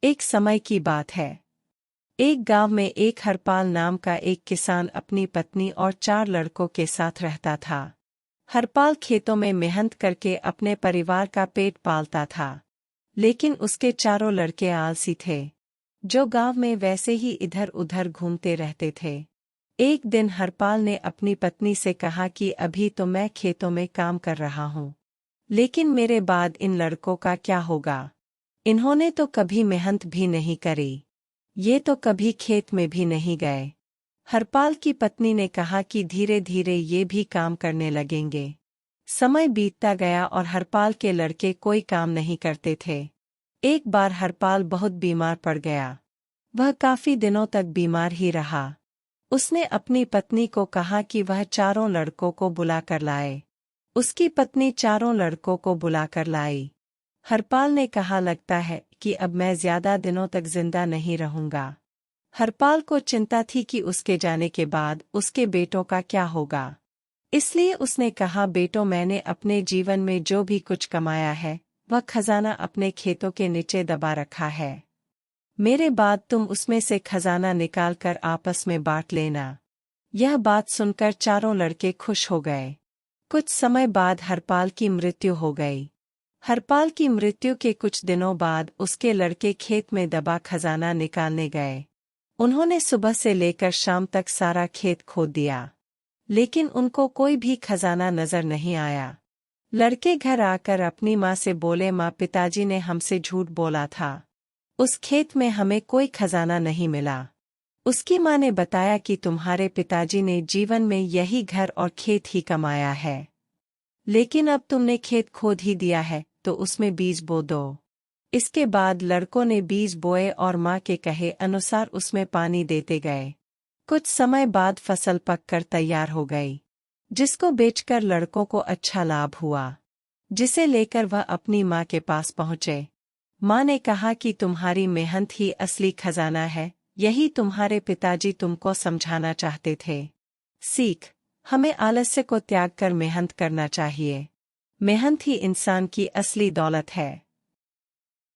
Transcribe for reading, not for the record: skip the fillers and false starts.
एक समय की बात है। एक गांव में एक हरपाल नाम का एक किसान अपनी पत्नी और 4 लड़कों के साथ रहता था। हरपाल खेतों में मेहनत करके अपने परिवार का पेट पालता था, लेकिन उसके चारों लड़के आलसी थे, जो गांव में वैसे ही इधर-उधर घूमते रहते थे। एक दिन हरपाल ने अपनी पत्नी से कहा कि अभी तो मैं खेतों में काम कर रहा हूँ, लेकिन मेरे बाद इन लड़कों का क्या होगा? इन्होंने तो कभी मेहनत भी नहीं करी, ये तो कभी खेत में भी नहीं गए। हरपाल की पत्नी ने कहा कि धीरे धीरे ये भी काम करने लगेंगे। समय बीतता गया और हरपाल के लड़के कोई काम नहीं करते थे। एक बार हरपाल बहुत बीमार पड़ गया। वह काफी दिनों तक बीमार ही रहा। उसने अपनी पत्नी को कहा कि वह चारों लड़कों को बुलाकर लाए। उसकी पत्नी चारों लड़कों को बुलाकर लाई। हरपाल ने कहा, लगता है कि अब मैं ज्यादा दिनों तक जिंदा नहीं रहूंगा। हरपाल को चिंता थी कि उसके जाने के बाद उसके बेटों का क्या होगा। इसलिए उसने कहा, बेटों, मैंने अपने जीवन में जो भी कुछ कमाया है वह खजाना अपने खेतों के नीचे दबा रखा है। मेरे बाद तुम उसमें से खजाना निकालकर आपस में बांट लेना। यह बात सुनकर चारों लड़के खुश हो गए। कुछ समय बाद हरपाल की मृत्यु हो गई। हरपाल की मृत्यु के कुछ दिनों बाद उसके लड़के खेत में दबा खजाना निकालने गए। उन्होंने सुबह से लेकर शाम तक सारा खेत खोद दिया, लेकिन उनको कोई भी खजाना नजर नहीं आया। लड़के घर आकर अपनी माँ से बोले, माँ, पिताजी ने हमसे झूठ बोला था। उस खेत में हमें कोई खजाना नहीं मिला। उसकी माँ ने बताया कि तुम्हारे पिताजी ने जीवन में यही घर और खेत ही कमाया है, लेकिन अब तुमने खेत खोद ही दिया है तो उसमें बीज बो दो। इसके बाद लड़कों ने बीज बोए और माँ के कहे अनुसार उसमें पानी देते गए। कुछ समय बाद फसल पककर तैयार हो गई, जिसको बेचकर लड़कों को अच्छा लाभ हुआ, जिसे लेकर वह अपनी माँ के पास पहुँचे। माँ ने कहा कि तुम्हारी मेहनत ही असली खजाना है, यही तुम्हारे पिताजी तुमको समझाना चाहते थे। सीख, हमें आलस्य को त्याग कर मेहनत करना चाहिए। मेहनत ही इंसान की असली दौलत है।